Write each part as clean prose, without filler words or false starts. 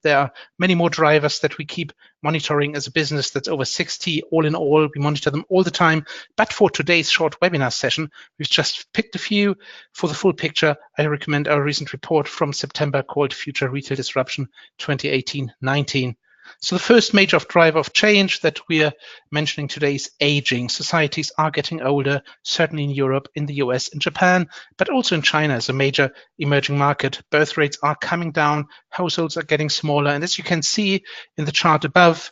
there are many more drivers that we keep monitoring as a business that's over 60. All in all, we monitor them all the time. But for today's short webinar session, we've just picked a few. For the full picture, I recommend our recent report from September called Future Retail Disruption 2018-19. So the first major driver of change that we're mentioning today is aging. Societies are getting older, certainly in Europe, in the US, in Japan, but also in China as a major emerging market. Birth rates are coming down, households are getting smaller, and as you can see in the chart above,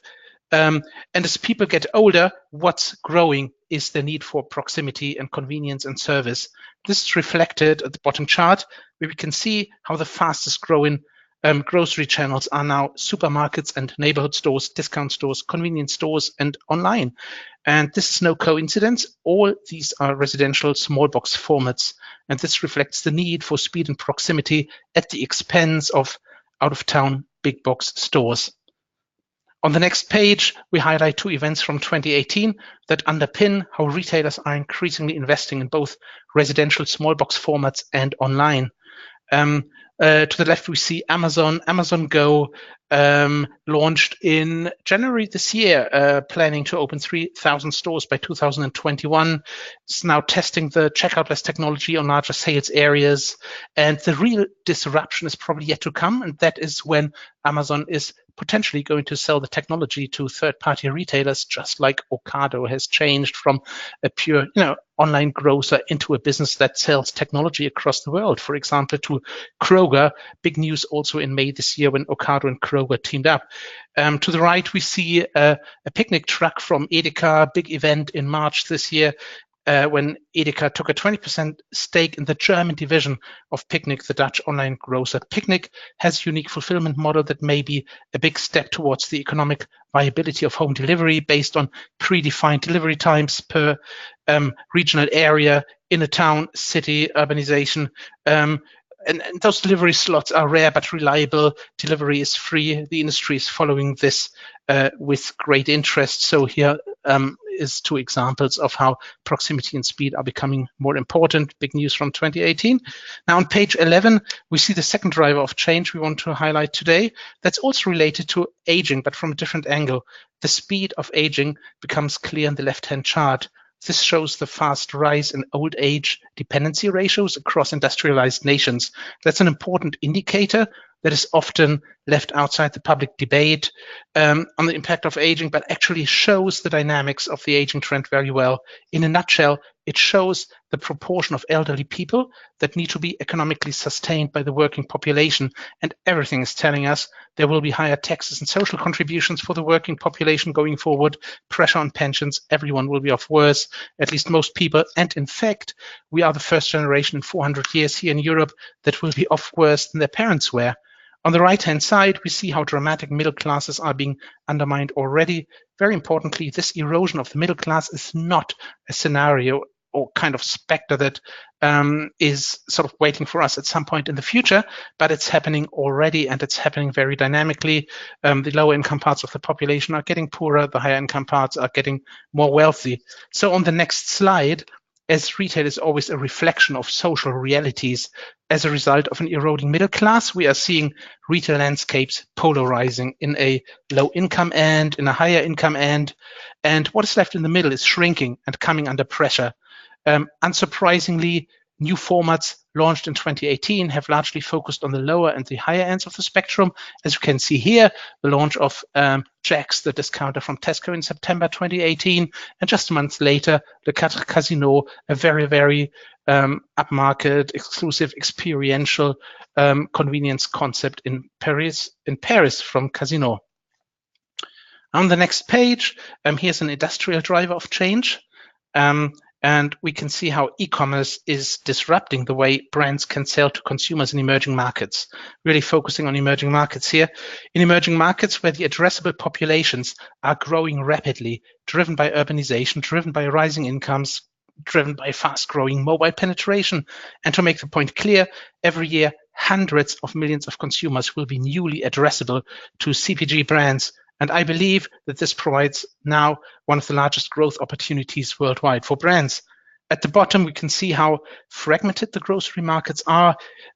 and as people get older, what's growing is the need for proximity and convenience and service. This is reflected at the bottom chart, where we can see how the fastest growing grocery channels are now supermarkets and neighborhood stores, discount stores, convenience stores, and online. And this is no coincidence. All these are residential small box formats, and this reflects the need for speed and proximity at the expense of out-of-town big box stores. On the next page, we highlight two events from 2018 that underpin how retailers are increasingly investing in both residential small box formats and online. To the left, we see Amazon. Amazon Go launched in January this year, planning to open 3,000 stores by 2021. It's now testing the checkout-less technology on larger sales areas. And the real disruption is probably yet to come, and that is when Amazon is potentially going to sell the technology to third-party retailers, just like Ocado has changed from a pure, online grocer into a business that sells technology across the world. For example, to Kroger. Big news also in May this year when Ocado and Kroger teamed up. To the right, we see a picnic truck from Edeka, big event in March this year, when Edeka took a 20% stake in the German division of Picnic, the Dutch online grocer. Picnic has a unique fulfillment model that may be a big step towards the economic viability of home delivery based on predefined delivery times per regional area in a town, city, urbanization. And those delivery slots are rare but reliable. Delivery is free. The industry is following this with great interest. So here is two examples of how proximity and speed are becoming more important. Big news from 2018. Now on page 11, we see the second driver of change we want to highlight today. That's also related to aging, but from a different angle. The speed of aging becomes clear in the left-hand chart. This shows the fast rise in old age dependency ratios across industrialized nations. That's an important indicator that is often left outside the public debate on the impact of aging, but actually shows the dynamics of the aging trend very well. In a nutshell, it shows the proportion of elderly people that need to be economically sustained by the working population, and everything is telling us there will be higher taxes and social contributions for the working population going forward, pressure on pensions, everyone will be off worse, at least most people, and in fact, we are the first generation in 400 years here in Europe that will be off worse than their parents were. On the right-hand side, we see how dramatic middle classes are being undermined already. Very importantly, this erosion of the middle class is not a scenario or kind of specter that is sort of waiting for us at some point in the future, but it's happening already, and it's happening very dynamically. The lower income parts of the population are getting poorer, the higher income parts are getting more wealthy. So on the next slide, as retail is always a reflection of social realities, as a result of an eroding middle class, we are seeing retail landscapes polarizing in a low income end, in a higher income end, and what is left in the middle is shrinking and coming under pressure. Unsurprisingly, new formats launched in 2018 have largely focused on the lower and the higher ends of the spectrum. As you can see here, the launch of Jack's, the discounter from Tesco in September 2018, and just a month later, Le Quatre Casino, a very, very upmarket, exclusive, experiential convenience concept in Paris from Casino. On the next page, here's an industrial driver of change. And we can see how e-commerce is disrupting the way brands can sell to consumers in emerging markets, really focusing on emerging markets here. In emerging markets where the addressable populations are growing rapidly, driven by urbanization, driven by rising incomes, driven by fast-growing mobile penetration. And to make the point clear, every year, hundreds of millions of consumers will be newly addressable to CPG brands. And I believe that this provides now one of the largest growth opportunities worldwide for brands. At the bottom, we can see how fragmented the grocery markets are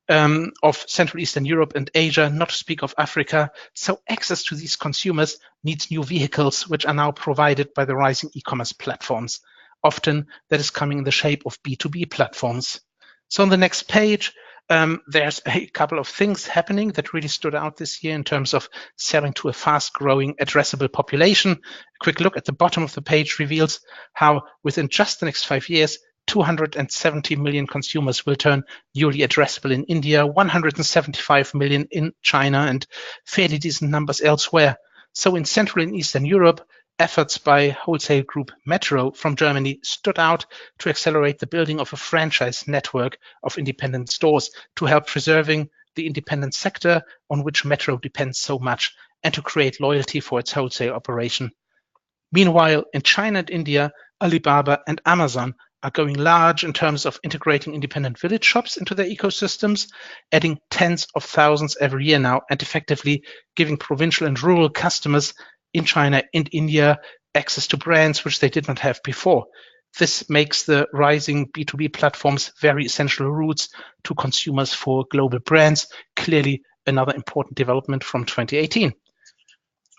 of Central Eastern Europe and Asia, not to speak of Africa. So access to these consumers needs new vehicles, which are now provided by the rising e-commerce platforms. Often that is coming in the shape of B2B platforms. So on the next page, there's a couple of things happening that really stood out this year in terms of selling to a fast-growing addressable population. A quick look at the bottom of the page reveals how within just the next 5 years, 270 million consumers will turn newly addressable in India, 175 million in China, and fairly decent numbers elsewhere. So in Central and Eastern Europe, efforts by wholesale group Metro from Germany stood out to accelerate the building of a franchise network of independent stores to help preserving the independent sector on which Metro depends so much and to create loyalty for its wholesale operation. Meanwhile, in China and India, Alibaba and Amazon are going large in terms of integrating independent village shops into their ecosystems, adding tens of thousands every year now, and effectively giving provincial and rural customers in China and India access to brands which they did not have before. This makes the rising B2B platforms very essential routes to consumers for global brands, clearly another important development from 2018.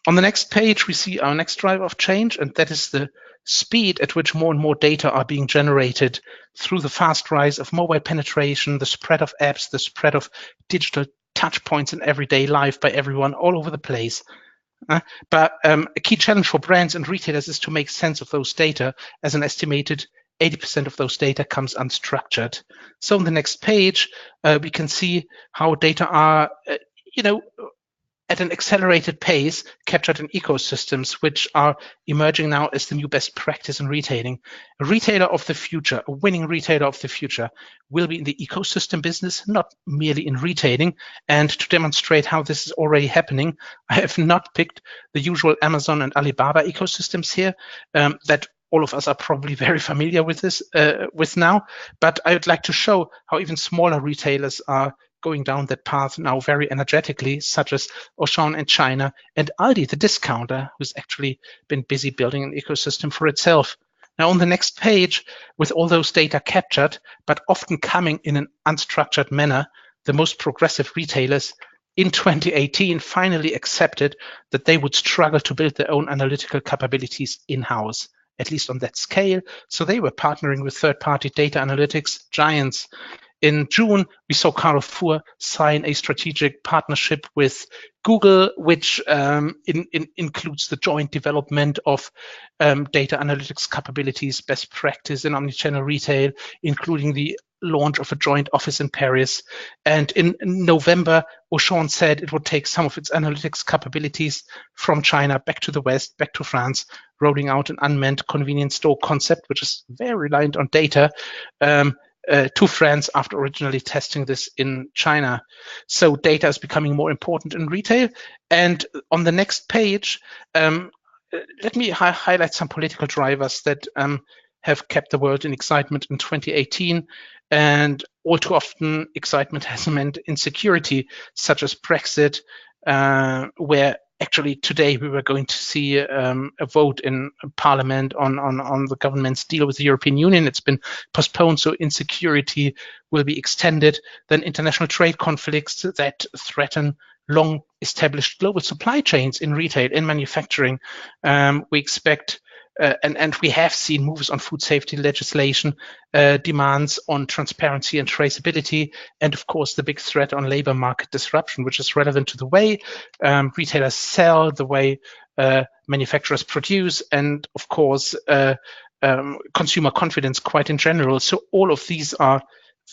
On the next page, we see our next driver of change, and that is the speed at which more and more data are being generated through the fast rise of mobile penetration, the spread of apps, the spread of digital touch points in everyday life by everyone all over the place. But a key challenge for brands and retailers is to make sense of those data, as an estimated 80% of those data comes unstructured. So on the next page, we can see how data are, at an accelerated pace captured in ecosystems, which are emerging now as the new best practice in retailing. A retailer of the future, a winning retailer of the future, will be in the ecosystem business, not merely in retailing. And to demonstrate how this is already happening, I have not picked the usual Amazon and Alibaba ecosystems here that all of us are probably very familiar with this with now, but I would like to show how even smaller retailers are going down that path now very energetically, such as Auchan in China and Aldi, the discounter, who's actually been busy building an ecosystem for itself. Now on the next page, with all those data captured, but often coming in an unstructured manner, the most progressive retailers in 2018 finally accepted that they would struggle to build their own analytical capabilities in-house, at least on that scale. So they were partnering with third-party data analytics giants. In June, we saw Carrefour sign a strategic partnership with Google, which includes the joint development of data analytics capabilities, best practice in omnichannel retail, including the launch of a joint office in Paris. And in November, Auchan said it would take some of its analytics capabilities from China back to the West, back to France, rolling out an unmanned convenience store concept, which is very reliant on data, to France after originally testing this in China. So data is becoming more important in retail. And on the next page, let me highlight some political drivers that have kept the world in excitement in 2018. And all too often, excitement has meant insecurity, such as Brexit, where actually today we were going to see a vote in Parliament on the government's deal with the European Union. It's been postponed, so insecurity will be extended. Then international trade conflicts that threaten long established global supply chains in retail, in manufacturing. We expect and we have seen moves on food safety legislation, demands on transparency and traceability, and of course the big threat on labor market disruption, which is relevant to the way retailers sell, the way manufacturers produce, and of course consumer confidence quite in general. So all of these are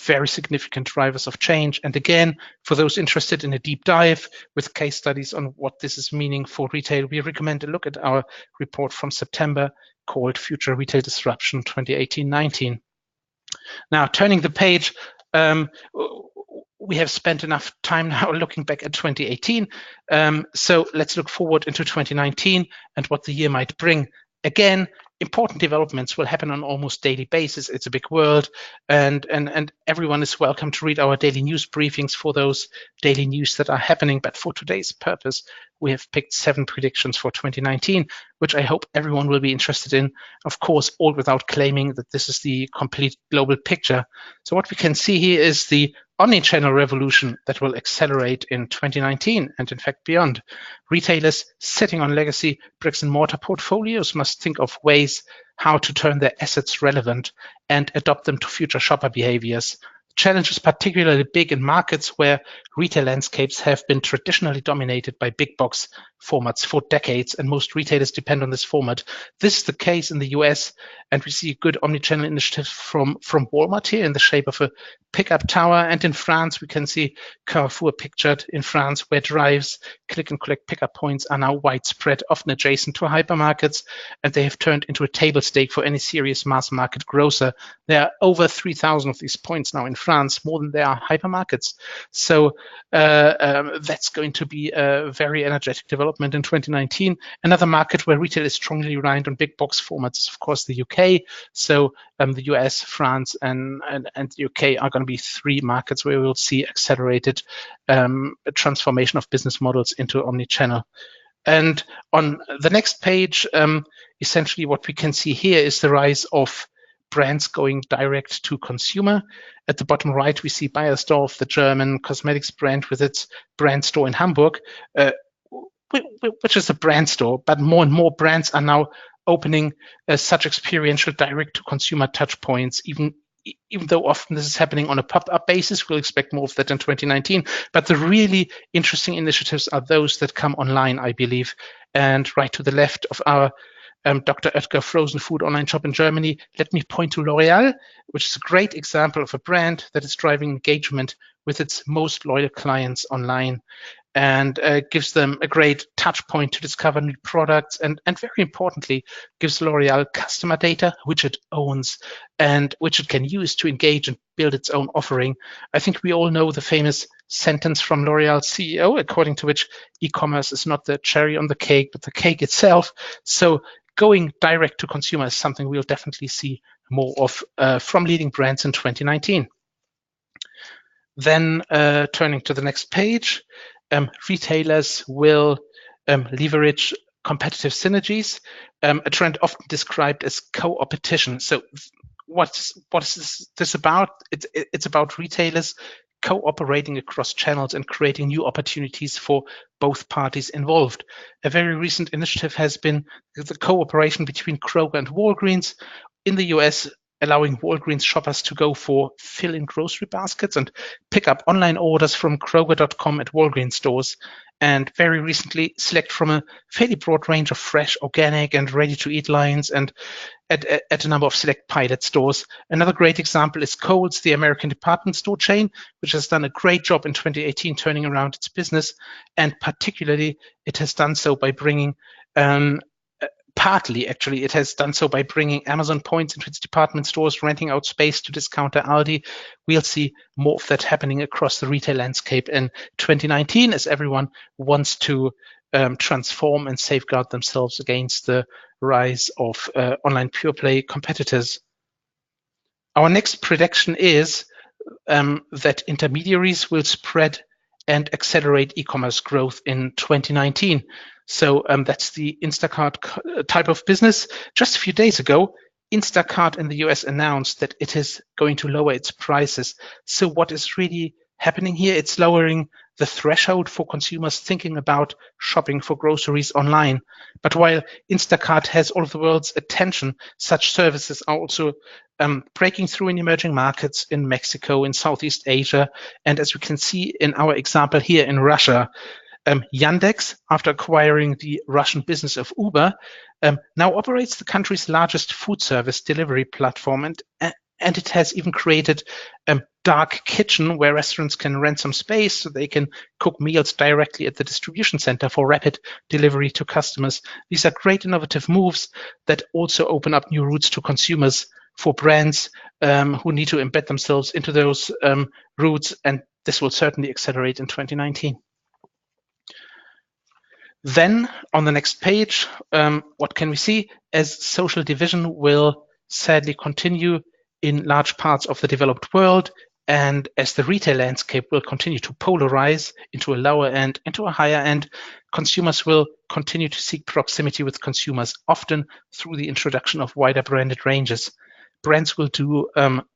very significant drivers of change. And again, for those interested in a deep dive with case studies on what this is meaning for retail, we recommend a look at our report from September called Future Retail Disruption 2018-19. Now, turning the page, we have spent enough time now looking back at 2018. So let's look forward into 2019 and what the year might bring. Again, important developments will happen on almost daily basis. It's a big world, and everyone is welcome to read our daily news briefings for those daily news that are happening. But for today's purpose, we have picked 7 predictions for 2019, which I hope everyone will be interested in. Of course, all without claiming that this is the complete global picture. So what we can see here is the omnichannel revolution that will accelerate in 2019 and in fact beyond. Retailers sitting on legacy bricks and mortar portfolios must think of ways how to turn their assets relevant and adopt them to future shopper behaviors. Challenge is particularly big in markets where retail landscapes have been traditionally dominated by big box formats for decades, and most retailers depend on this format. This is the case in the US, and we see a good omnichannel initiative from Walmart here in the shape of a pickup tower. And in France, we can see Carrefour pictured in France, where drives, click and collect pickup points are now widespread, often adjacent to hypermarkets, and they have turned into a table stake for any serious mass market grocer. There are over 3,000 of these points now in France, more than there are hypermarkets. So that's going to be a very energetic development in 2019. Another market where retail is strongly reliant on big box formats is, of course, the UK. So the US, France, and the UK are going to be 3 markets where we will see accelerated transformation of business models into omnichannel. And on the next page, essentially what we can see here is the rise of brands going direct to consumer. At the bottom right, we see Beiersdorf, the German cosmetics brand, with its brand store in Hamburg, which is a brand store, but more and more brands are now opening such experiential direct-to-consumer touch points, even though often this is happening on a pop-up basis. We'll expect more of that in 2019. But the really interesting initiatives are those that come online, I believe. And right to the left of our Dr. Oetker frozen food online shop in Germany, let me point to L'Oreal, which is a great example of a brand that is driving engagement with its most loyal clients online, and gives them a great touch point to discover new products, and very importantly, gives L'Oreal customer data, which it owns and which it can use to engage and build its own offering. I think we all know the famous sentence from L'Oreal's CEO, according to which e-commerce is not the cherry on the cake, but the cake itself. So going direct to consumer is something we'll definitely see more of from leading brands in 2019. Then turning to the next page, retailers will leverage competitive synergies, a trend often described as co-opetition. So what is this about? It's about retailers cooperating across channels and creating new opportunities for both parties involved. A very recent initiative has been the cooperation between Kroger and Walgreens in the US, allowing Walgreens shoppers to go for fill-in grocery baskets and pick up online orders from Kroger.com at Walgreens stores, and very recently select from a fairly broad range of fresh, organic, and ready-to-eat lines, and at a number of select pilot stores. Another great example is Kohl's, the American department store chain, which has done a great job in 2018 turning around its business, and particularly it has done so by bringing partly, actually, it has done so by bringing Amazon points into its department stores, renting out space to discounter Aldi. We'll see more of that happening across the retail landscape in 2019 as everyone wants to transform and safeguard themselves against the rise of online pure play competitors. Our next prediction is that intermediaries will spread and accelerate e-commerce growth in 2019. So that's the Instacart type of business. Just a few days ago, Instacart in the US announced that it is going to lower its prices. So what is really happening here? It's lowering the threshold for consumers thinking about shopping for groceries online. But while Instacart has all of the world's attention, such services are also breaking through in emerging markets in Mexico, in Southeast Asia, and as we can see in our example here in Russia. Yandex, after acquiring the Russian business of Uber, now operates the country's largest food service delivery platform, and it has even created a dark kitchen where restaurants can rent some space so they can cook meals directly at the distribution center for rapid delivery to customers. These are great innovative moves that also open up new routes to consumers for brands who need to embed themselves into those routes, and this will certainly accelerate in 2019. Then on the next page, what can we see? As social division will sadly continue in large parts of the developed world, and as the retail landscape will continue to polarize into a lower end, into a higher end, consumers will continue to seek proximity with consumers, often through the introduction of wider branded ranges. Brands will do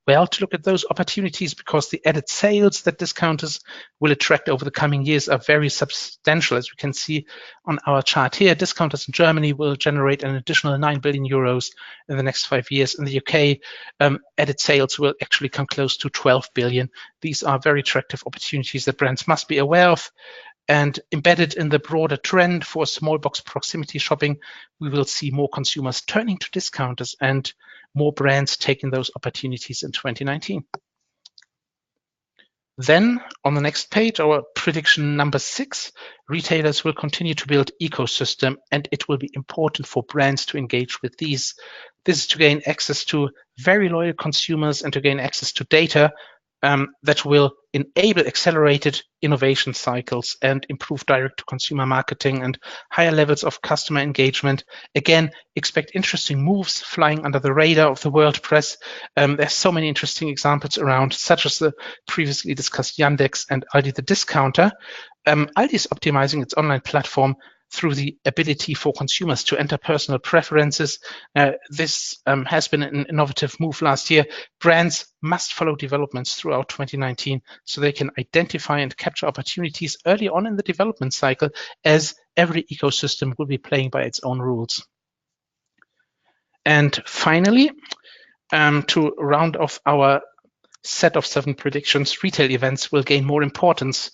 well to look at those opportunities because the added sales that discounters will attract over the coming years are very substantial. As we can see on our chart here, discounters in Germany will generate an additional 9 billion euros in the next 5 years. In the UK, added sales will actually come close to 12 billion. These are very attractive opportunities that brands must be aware of. And embedded in the broader trend for small box proximity shopping, we will see more consumers turning to discounters and more brands taking those opportunities in 2019. Then on the next page, our prediction number 6, retailers will continue to build ecosystem, and it will be important for brands to engage with these. This is to gain access to very loyal consumers and to gain access to data that will enable accelerated innovation cycles and improve direct-to-consumer marketing and higher levels of customer engagement. Again, expect interesting moves flying under the radar of the world press. There's so many interesting examples around, such as the previously discussed Yandex and Aldi the discounter. Aldi is optimizing its online platform through the ability for consumers to enter personal preferences. This has been an innovative move last year. Brands must follow developments throughout 2019 so they can identify and capture opportunities early on in the development cycle, as every ecosystem will be playing by its own rules. And finally, to round off our set of 7 predictions, retail events will gain more importance.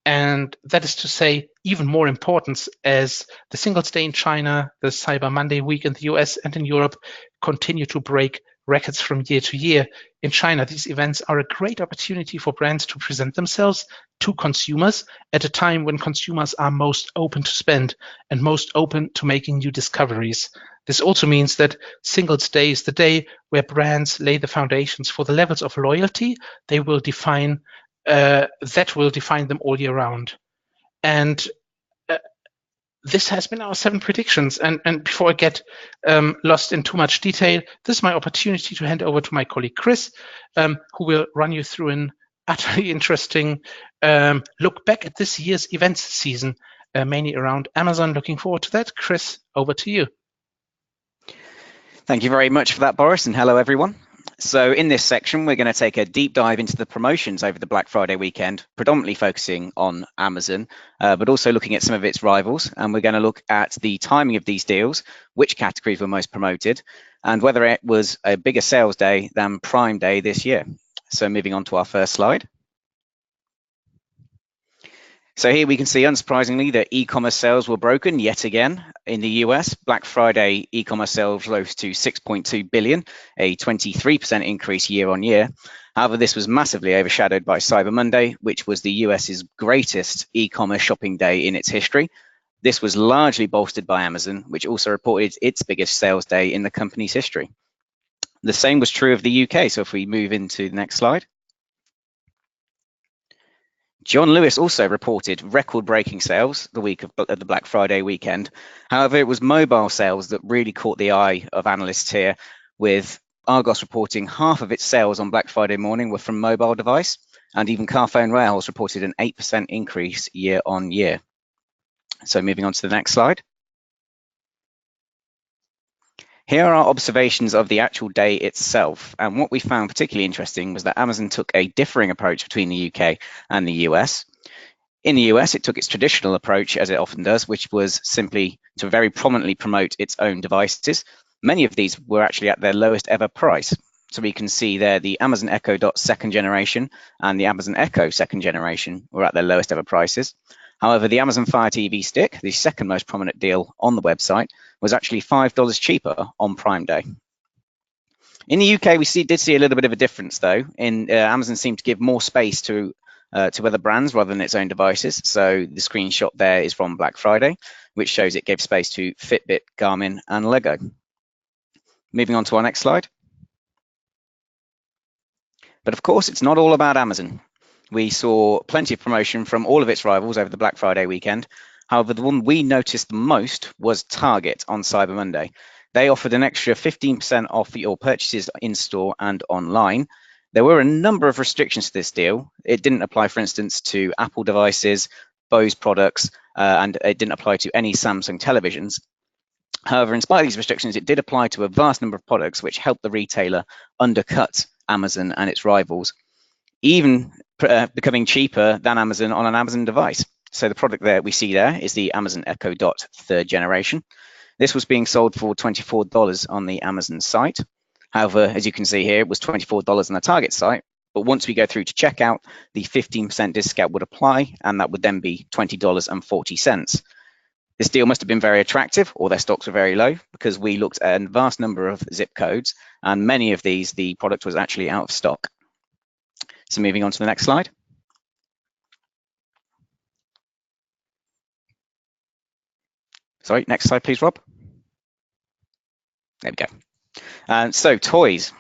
And that is to say, even more importance as the Singles Day in China, the Cyber Monday week in the US and in Europe continue to break records from year to year. In China, these events are a great opportunity for brands to present themselves to consumers at a time when consumers are most open to spend and most open to making new discoveries. This also means that Singles Day is the day where brands lay the foundations for the levels of loyalty they will define that will define them all year round. And this has been our 7 predictions. And before I get lost in too much detail, this is my opportunity to hand over to my colleague Chris, who will run you through an utterly interesting look back at this year's events season, mainly around Amazon. Looking forward to that. Chris, over to you. Thank you very much for that, Boris, and hello, everyone. So in this section, we're going to take a deep dive into the promotions over the Black Friday weekend, predominantly focusing on Amazon, but also looking at some of its rivals. And we're going to look at the timing of these deals, which categories were most promoted, and whether it was a bigger sales day than Prime Day this year. So moving on to our first slide. So here we can see, unsurprisingly, that e-commerce sales were broken yet again. In the US, Black Friday e-commerce sales rose to 6.2 billion, a 23% increase year on year. However, this was massively overshadowed by Cyber Monday, which was the US's greatest e-commerce shopping day in its history. This was largely bolstered by Amazon, which also reported its biggest sales day in the company's history. The same was true of the UK. So if we move into the next slide. John Lewis also reported record-breaking sales the week of the Black Friday weekend. However, it was mobile sales that really caught the eye of analysts here, with Argos reporting half of its sales on Black Friday morning were from mobile device, and even Carphone Warehouse reported an 8% increase year on year. So moving on to the next slide. Here are our observations of the actual day itself, and what we found particularly interesting was that Amazon took a differing approach between the UK and the US. In the US, it took its traditional approach, as it often does, which was simply to very prominently promote its own devices. Many of these were actually at their lowest ever price. So we can see there the Amazon Echo Dot second generation and the Amazon Echo second generation were at their lowest ever prices. However, the Amazon Fire TV Stick, the second most prominent deal on the website, was actually $5 cheaper on Prime Day. In the UK, we did see a little bit of a difference, though. Amazon seemed to give more space to other brands rather than its own devices. So the screenshot there is from Black Friday, which shows it gave space to Fitbit, Garmin, and Lego. Moving on to our next slide. But of course, it's not all about Amazon. We saw plenty of promotion from all of its rivals over the Black Friday weekend. However, the one we noticed the most was Target on Cyber Monday. They offered an extra 15% off your purchases in store and online. There were a number of restrictions to this deal. It didn't apply, for instance, to Apple devices, Bose products, and it didn't apply to any Samsung televisions. However, in spite of these restrictions, it did apply to a vast number of products, which helped the retailer undercut Amazon and its rivals, even becoming cheaper than Amazon on an Amazon device. So the product that we see there is the Amazon Echo Dot 3rd generation. This was being sold for $24 on the Amazon site. However, as you can see here, it was $24 on the Target site. But once we go through to checkout, the 15% discount would apply, and that would then be $20.40. This deal must have been very attractive, or their stocks were very low, because we looked at a vast number of zip codes, and many of these, the product was actually out of stock. So moving on to the next slide. Sorry, next slide, please, Rob. There we go. So toys.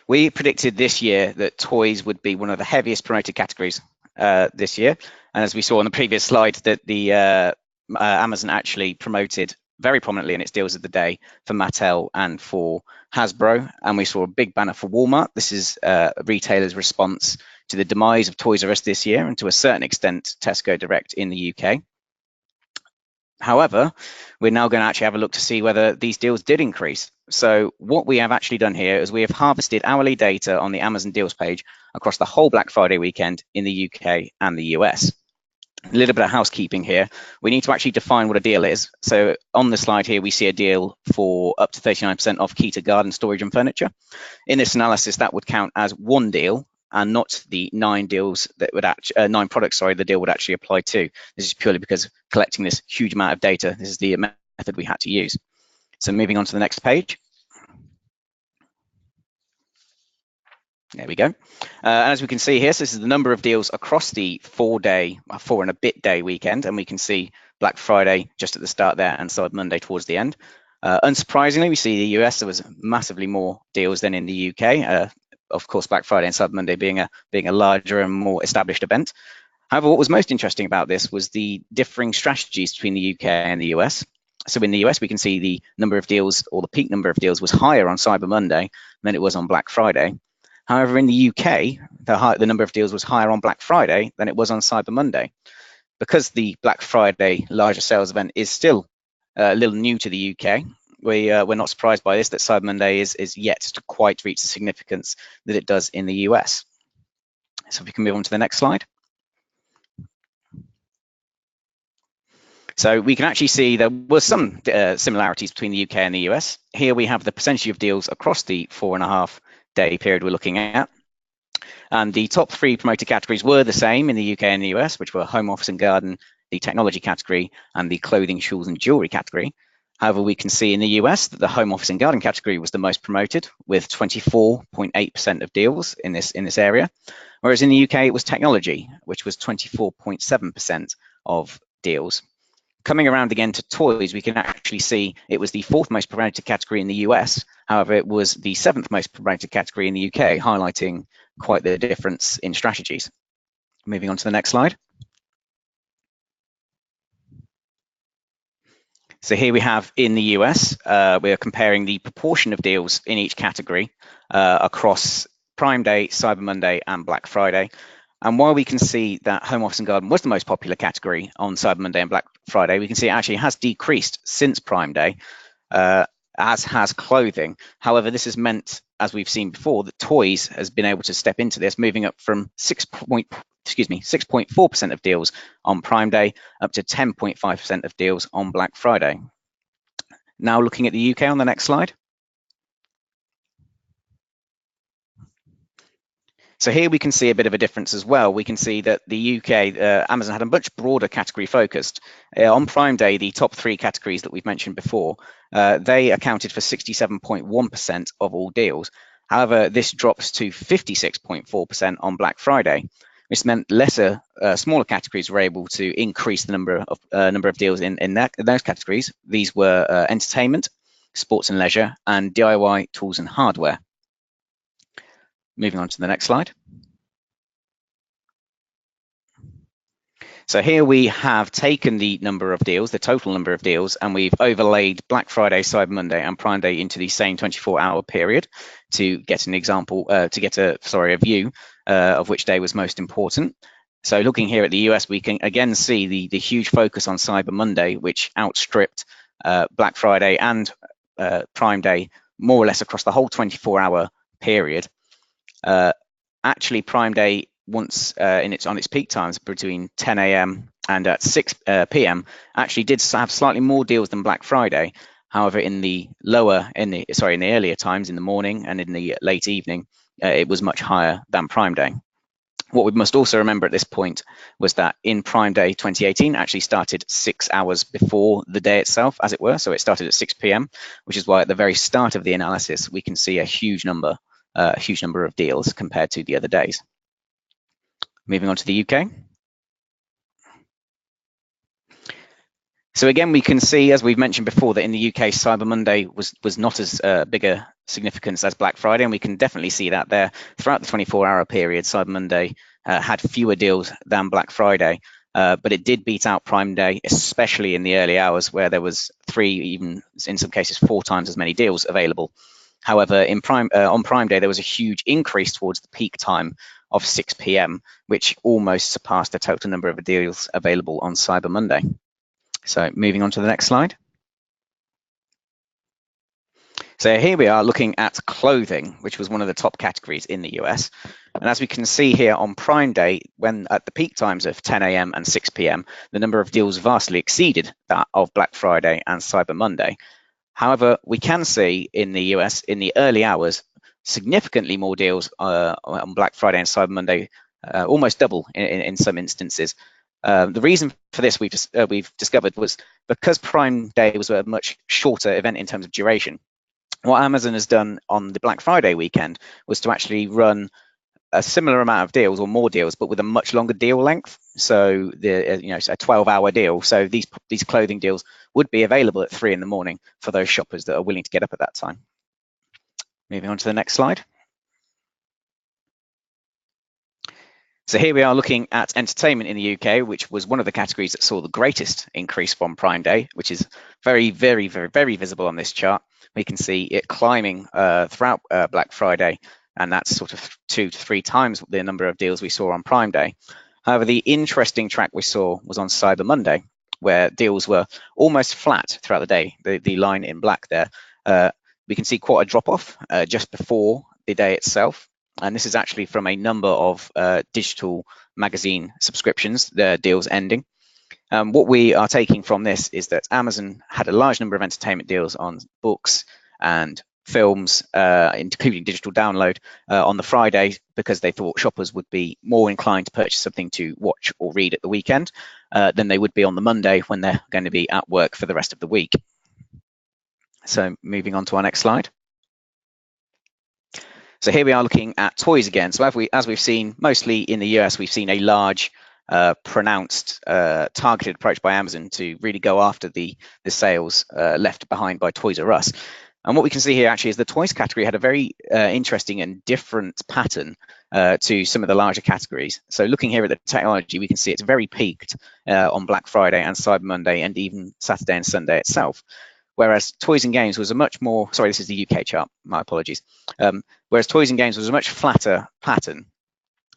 We predicted this year that toys would be one of the heaviest promoted categories this year. And as we saw on the previous slide, that the Amazon actually promoted very prominently in its deals of the day for Mattel and for Hasbro. And we saw a big banner for Walmart. This is a retailer's response to the demise of Toys R Us this year, and to a certain extent, Tesco Direct in the UK. However, we're now going to actually have a look to see whether these deals did increase. So what we have actually done here is we have harvested hourly data on the Amazon deals page across the whole Black Friday weekend in the UK and the US. A little bit of housekeeping here. We need to actually define what a deal is. So on the slide here, we see a deal for up to 39% off key to garden, storage and furniture. In this analysis, that would count as one deal, and not the 9 deals that would actually 9 products, sorry, the deal would actually apply to. This is purely because collecting this huge amount of data, this is the method we had to use. So moving on to the next page. There we go. And as we can see here, so this is the number of deals across the 4 and a bit day weekend, and we can see Black Friday just at the start there and Cyber Monday towards the end. Unsurprisingly, we see the US, there was massively more deals than in the UK. Of course, Black Friday and Cyber Monday being a larger and more established event. However, what was most interesting about this was the differing strategies between the UK and the US. So in the US, we can see the number of deals, or the peak number of deals, was higher on Cyber Monday than it was on Black Friday. However, in the UK, the number of deals was higher on Black Friday than it was on Cyber Monday. Because the Black Friday larger sales event is still a little new to the UK, we're not surprised by this, that Cyber Monday is yet to quite reach the significance that it does in the US. So if we can move on to the next slide. So we can actually see there were some similarities between the UK and the US. Here we have the percentage of deals across the 4.5 day period we're looking at. And the top 3 promoted categories were the same in the UK and the US, which were home, office and garden, the technology category, and the clothing, shoes and jewelry category. However, we can see in the US that the home, office and garden category was the most promoted, with 24.8% of deals in this area. Whereas in the UK, it was technology, which was 24.7% of deals. Coming around again to toys, we can actually see it was the 4th most promoted category in the US. However, it was the 7th most promoted category in the UK, highlighting quite the difference in strategies. Moving on to the next slide. So here we have in the US, we're comparing the proportion of deals in each category across Prime Day, Cyber Monday, and Black Friday. And while we can see that home, office and garden was the most popular category on Cyber Monday and Black Friday, we can see it actually has decreased since Prime Day, as has clothing. However, this has meant, as we've seen before, that toys has been able to step into this, moving up from 6.4% of deals on Prime Day up to 10.5% of deals on Black Friday. Now looking at the UK on the next slide. So here we can see a bit of a difference as well. We can see that the UK, Amazon had a much broader category focused. On Prime Day, the top 3 categories that we've mentioned before, they accounted for 67.1% of all deals. However, this drops to 56.4% on Black Friday, which meant smaller categories were able to increase the number of deals in those categories. These were entertainment, sports and leisure, and DIY tools and hardware. Moving on to the next slide. So here we have taken the number of deals, the total number of deals, and we've overlaid Black Friday, Cyber Monday, and Prime Day into the same 24-hour period to get an example, a view of which day was most important. So looking here at the US, we can again see the huge focus on Cyber Monday, which outstripped Black Friday and Prime Day more or less across the whole 24-hour period. Actually, Prime Day, once on its peak times between 10 a.m. and 6 p.m., actually did have slightly more deals than Black Friday. However, in the earlier times, in the morning and in the late evening, it was much higher than Prime Day. What we must also remember at this point was that in Prime Day 2018 actually started 6 hours before the day itself, as it were. So it started at 6 p.m., which is why at the very start of the analysis, we can see a huge number of deals compared to the other days. Moving on to the UK. So again, we can see, as we've mentioned before, that in the UK, Cyber Monday was not as big a significance as Black Friday, and we can definitely see that there. Throughout the 24-hour period, Cyber Monday had fewer deals than Black Friday, but it did beat out Prime Day, especially in the early hours where there was 3, even in some cases 4 times as many deals available. However, on Prime Day, there was a huge increase towards the peak time of 6 p.m., which almost surpassed the total number of deals available on Cyber Monday. So moving on to the next slide. So here we are looking at clothing, which was one of the top categories in the US. And as we can see here on Prime Day, when at the peak times of 10 a.m. and 6 p.m., the number of deals vastly exceeded that of Black Friday and Cyber Monday. However, we can see in the US, in the early hours, significantly more deals on Black Friday and Cyber Monday, almost double in some instances. The reason for this we've discovered was because Prime Day was a much shorter event in terms of duration. What Amazon has done on the Black Friday weekend was to actually run a similar amount of deals or more deals, but with a much longer deal length. So a 12-hour deal. So these clothing deals would be available at 3 in the morning for those shoppers that are willing to get up at that time. Moving on to the next slide. So here we are looking at entertainment in the UK, which was one of the categories that saw the greatest increase from Prime Day, which is very, very, very, very visible on this chart. We can see it climbing throughout Black Friday, and that's sort of 2 to 3 times the number of deals we saw on Prime Day. However, the interesting track we saw was on Cyber Monday, where deals were almost flat throughout the day. The line in black there, we can see quite a drop-off just before the day itself. And this is actually from a number of digital magazine subscriptions, the deals ending. What we are taking from this is that Amazon had a large number of entertainment deals on books and films, including digital download, on the Friday, because they thought shoppers would be more inclined to purchase something to watch or read at the weekend than they would be on the Monday when they're going to be at work for the rest of the week. So moving on to our next slide. So here we are looking at toys again. So as we've seen, mostly in the US, we've seen a large, pronounced, targeted approach by Amazon to really go after the sales left behind by Toys R Us. And what we can see here actually is the toys category had a very interesting and different pattern to some of the larger categories. So looking here at the technology, we can see it's very peaked on Black Friday and Cyber Monday and even Saturday and Sunday itself. Whereas toys and games was a much more, sorry, this is the UK chart, my apologies. Whereas toys and games was a much flatter pattern.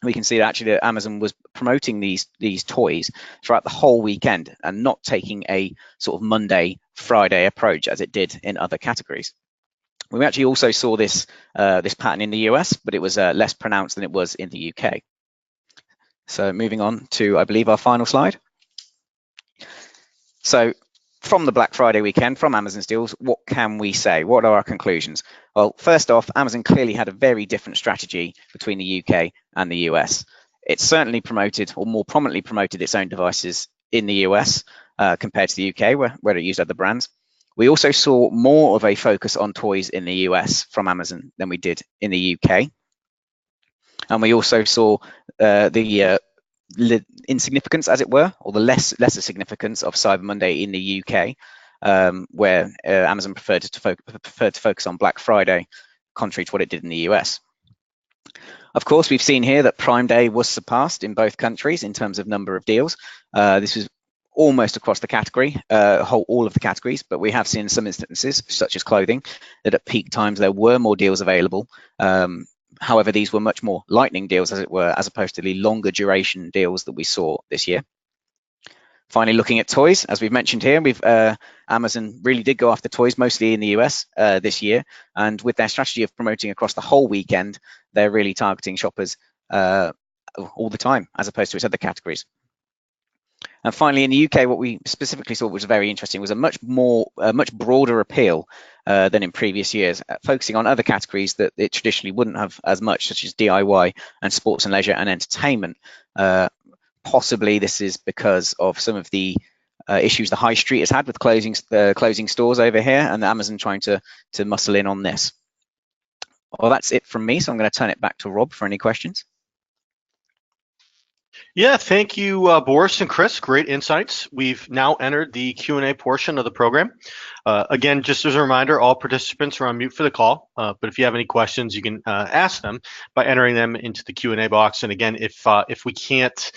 We can see that actually that Amazon was promoting these toys throughout the whole weekend and not taking a sort of Monday, Friday approach as it did in other categories. We actually also saw this pattern in the US, but it was less pronounced than it was in the UK. So moving on to, I believe, our final slide. So from the Black Friday weekend, from Amazon's deals, what can we say? What are our conclusions? Well, first off, Amazon clearly had a very different strategy between the UK and the US. It certainly promoted, or more prominently promoted, its own devices in the US compared to the UK, where it used other brands. We also saw more of a focus on toys in the US from Amazon than we did in the UK. And we also saw the insignificance, as it were, or the lesser significance of Cyber Monday in the UK, where Amazon preferred to focus on Black Friday, contrary to what it did in the US. Of course, we've seen here that Prime Day was surpassed in both countries in terms of number of deals. This was almost across the category, all of the categories, but we have seen some instances, such as clothing, that at peak times there were more deals available. However, these were much more lightning deals, as it were, as opposed to the longer duration deals that we saw this year. Finally, looking at toys, as we've mentioned here, Amazon really did go after toys, mostly in the US this year. And with their strategy of promoting across the whole weekend, they're really targeting shoppers all the time, as opposed to its other categories. And finally, in the UK, what we specifically saw was very interesting was a much broader appeal than in previous years, focusing on other categories that it traditionally wouldn't have as much, such as DIY and sports and leisure and entertainment. Possibly this is because of some of the issues the high street has had with closing stores over here, and Amazon trying to muscle in on this. Well, that's it from me, so I'm going to turn it back to Rob for any questions. Yeah, thank you, Boris and Chris. Great insights. We've now entered the Q&A portion of the program. Again, just as a reminder, all participants are on mute for the call, but if you have any questions, you can ask them by entering them into the Q&A box. And again, if we can't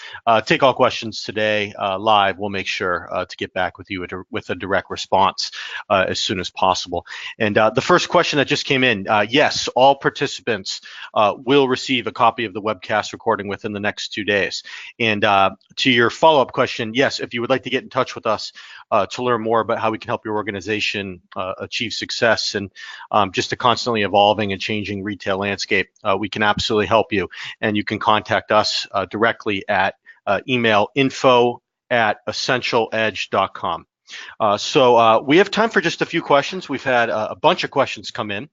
take all questions today live, we'll make sure to get back with you with a direct response as soon as possible. And the first question that just came in, yes, all participants will receive a copy of the webcast recording within the next 2 days. And to your follow-up question, yes, if you would like to get in touch with us to learn more about how we can help your organization achieve success and just a constantly evolving and changing retail landscape, we can absolutely help you. And you can contact us directly at email info@essentialedge.com. So we have time for just a few questions. We've had a bunch of questions come in,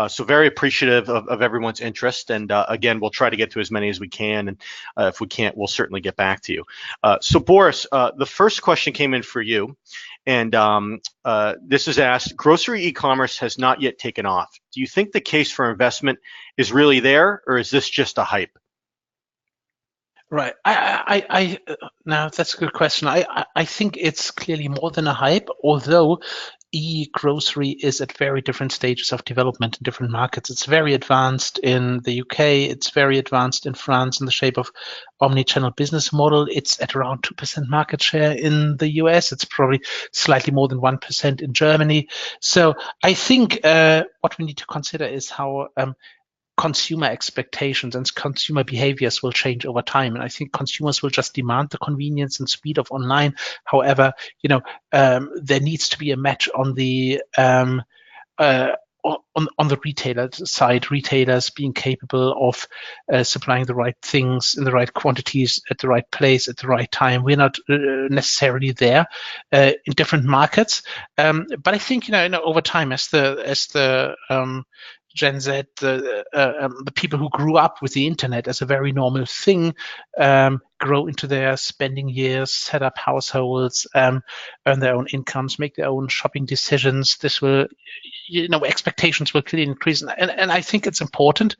so very appreciative of everyone's interest. And again, we'll try to get to as many as we can. And if we can't, we'll certainly get back to you. So Boris, the first question came in for you. And this is asked, grocery e-commerce has not yet taken off. Do you think the case for investment is really there, or is this just a hype? Right. Now that's a good question. I think it's clearly more than a hype, although e-grocery is at very different stages of development in different markets. It's very advanced in the UK. It's very advanced in France in the shape of omni-channel business model. It's at around 2% market share in the US. It's probably slightly more than 1% in Germany. So I think what we need to consider is how consumer expectations and consumer behaviors will change over time. And I think consumers will just demand the convenience and speed of online. However, there needs to be a match on the on the retailer side, retailers being capable of supplying the right things in the right quantities at the right place at the right time. We're not necessarily there in different markets, but I think over time, as the Gen Z, the people who grew up with the internet as a very normal thing, grow into their spending years, set up households, earn their own incomes, make their own shopping decisions. This will, expectations will clearly increase. And I think it's important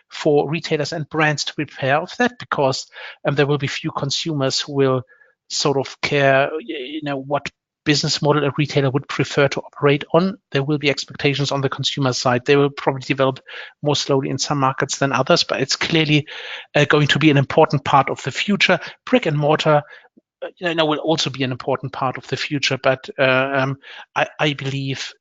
for retailers and brands to prepare for that, because there will be few consumers who will sort of care, what business model a retailer would prefer to operate on. There will be expectations on the consumer side. They will probably develop more slowly in some markets than others, but it's clearly going to be an important part of the future. Brick and mortar, will also be an important part of the future, but I believe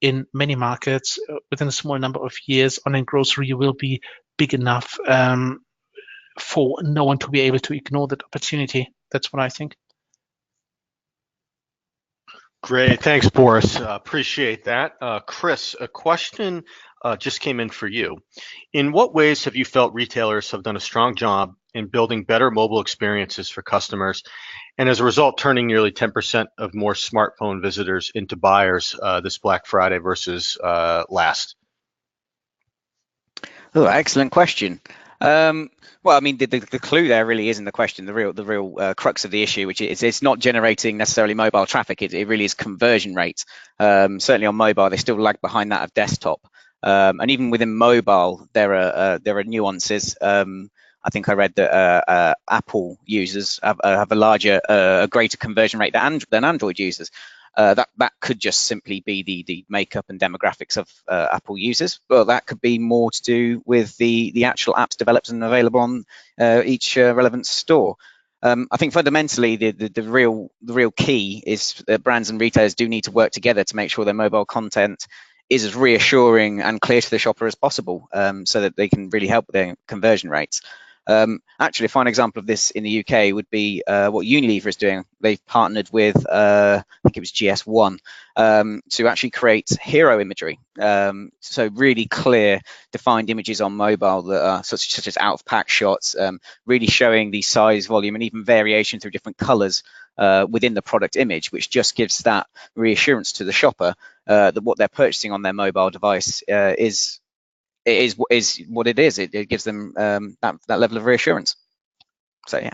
in many markets, within a small number of years, online grocery will be big enough for no one to be able to ignore that opportunity. That's what I think. Great, thanks, Boris. Appreciate that. Chris, a question just came in for you. In what ways have you felt retailers have done a strong job in building better mobile experiences for customers, and as a result, turning nearly 10% of more smartphone visitors into buyers this Black Friday versus last? Oh, excellent question. Well, I mean, the clue there really is in the question, the real crux of the issue, which is it's not generating necessarily mobile traffic. It really is conversion rate. Certainly on mobile, they still lag behind that of desktop. And even within mobile, there are nuances. I think I read that Apple users have a greater conversion rate than Android users. That could just simply be the makeup and demographics of Apple users, but that could be more to do with the actual apps developed and available on each relevant store. I think fundamentally the real key is that brands and retailers do need to work together to make sure their mobile content is as reassuring and clear to the shopper as possible, so that they can really help their conversion rates. Actually, a fine example of this in the UK would be what Unilever is doing. They've partnered with, I think it was GS1, to actually create hero imagery. So really clear, defined images on mobile that are such as out-of-pack shots, really showing the size, volume, and even variation through different colors within the product image, which just gives that reassurance to the shopper that what they're purchasing on their mobile device is what it is. It gives them that level of reassurance. So yeah.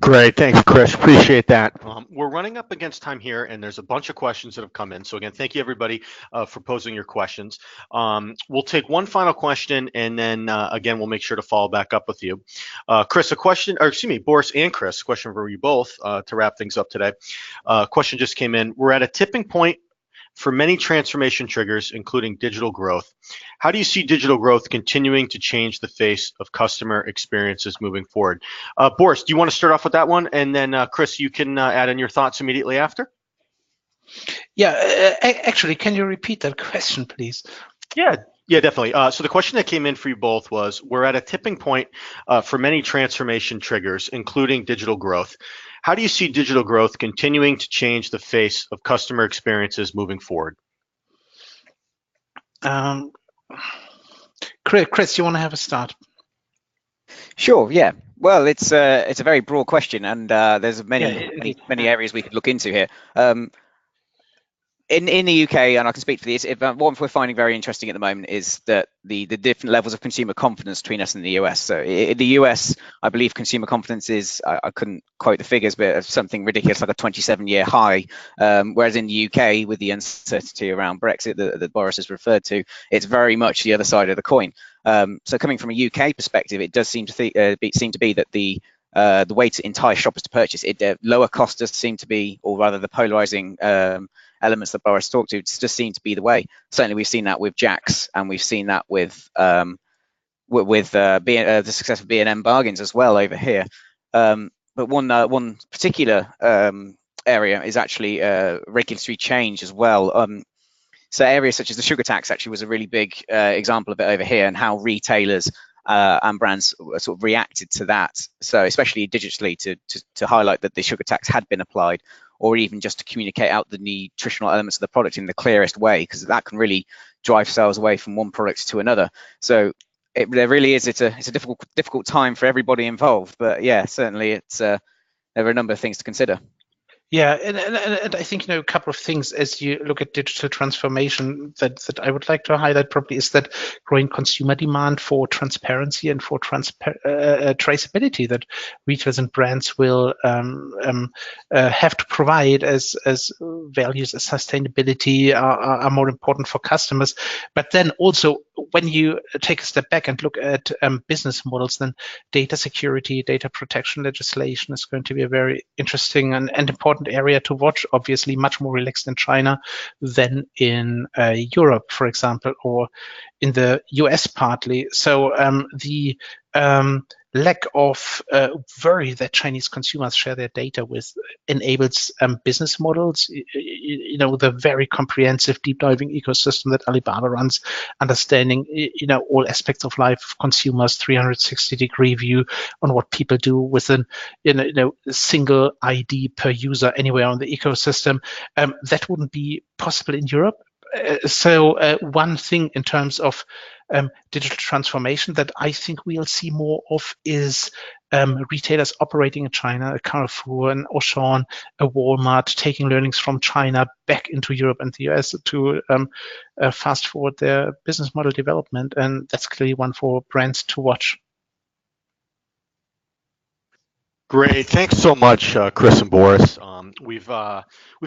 Great, thanks, Chris. Appreciate that. We're running up against time here, and there's a bunch of questions that have come in. So again, thank you everybody for posing your questions. We'll take one final question, and then again, we'll make sure to follow back up with you. Chris, a question, or excuse me, Boris and Chris, question for you both to wrap things up today. Question just came in. We're at a tipping point for many transformation triggers, including digital growth. How do you see digital growth continuing to change the face of customer experiences moving forward? Boris, do you want to start off with that one? And then Chris, you can add in your thoughts immediately after. Yeah, actually, can you repeat that question, please? Yeah, definitely. So the question that came in for you both was, we're at a tipping point for many transformation triggers, including digital growth. How do you see digital growth continuing to change the face of customer experiences moving forward? Chris, you want to have a start? Sure. Yeah. Well, it's a very broad question, and there's many areas we could look into here. In the UK, and I can speak for this, what we're finding very interesting at the moment is that the different levels of consumer confidence between us and the US. So in the US, I believe consumer confidence is, I couldn't quote the figures, but something ridiculous like a 27-year high. Whereas in the UK, with the uncertainty around Brexit that Boris has referred to, it's very much the other side of the coin. So coming from a UK perspective, it does seem to be that the way to entice shoppers to purchase it, lower cost does seem to be, or rather the polarizing elements that Boris talked to, just seem to be the way. Certainly, we've seen that with Jax, and we've seen that with the success of B&M bargains as well over here. But one particular area is actually regulatory change as well. So areas such as the sugar tax actually was a really big example of it over here, and how retailers and brands sort of reacted to that. So especially digitally to highlight that the sugar tax had been applied, or even just to communicate out the nutritional elements of the product in the clearest way, because that can really drive sales away from one product to another. So there really is, it's a difficult time for everybody involved. But yeah, certainly there are a number of things to consider. Yeah, and I think, a couple of things as you look at digital transformation that I would like to highlight probably is that growing consumer demand for transparency and for traceability that retailers and brands will have to provide as values as sustainability are more important for customers. But then also, when you take a step back and look at business models, then data security, data protection legislation is going to be a very interesting and important area to watch. Obviously, much more relaxed in China than in Europe, for example, or in the US partly. So the lack of worry that Chinese consumers share their data with enables business models. The very comprehensive deep diving ecosystem that Alibaba runs, understanding all aspects of life of consumers, 360-degree view on what people do within single ID per user anywhere on the ecosystem. That wouldn't be possible in Europe. So one thing in terms of digital transformation that I think we'll see more of is retailers operating in China, a Carrefour, an Auchan, a Walmart, taking learnings from China back into Europe and the US to fast forward their business model development. And that's clearly one for brands to watch. Great. Thanks so much, Chris and Boris. we've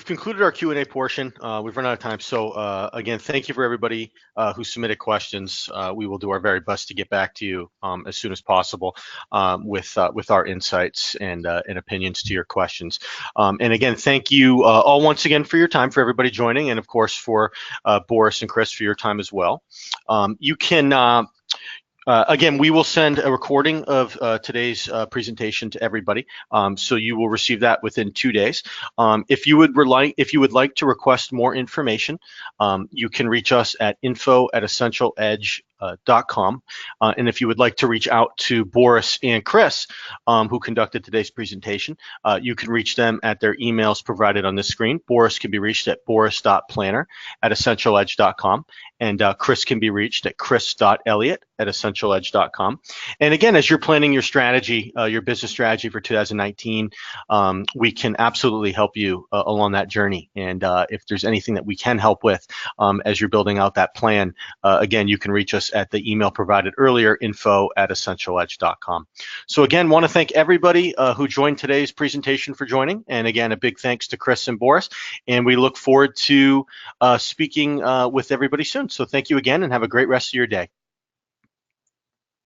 concluded our Q&A portion. We've run out of time. So again, thank you for everybody who submitted questions. We will do our very best to get back to you as soon as possible with our insights and opinions to your questions. And again, thank you all once again for your time, for everybody joining, and of course for Boris and Chris for your time as well. You can again, we will send a recording of today's presentation to everybody, so you will receive that within 2 days. If you would like to request more information, you can reach us at info@essentialedge.com. And if you would like to reach out to Boris and Chris, who conducted today's presentation, you can reach them at their emails provided on this screen. Boris can be reached at boris.planner@essentialedge.com, and Chris can be reached at chris.elliott@essentialedge.com. And again, as you're planning your strategy, your business strategy for 2019, we can absolutely help you along that journey. And if there's anything that we can help with as you're building out that plan, again, you can reach us at the email provided earlier, info@essentialedge.com. So again, want to thank everybody who joined today's presentation for joining. And again, a big thanks to Chris and Boris. And we look forward to speaking with everybody soon. So thank you again, and have a great rest of your day.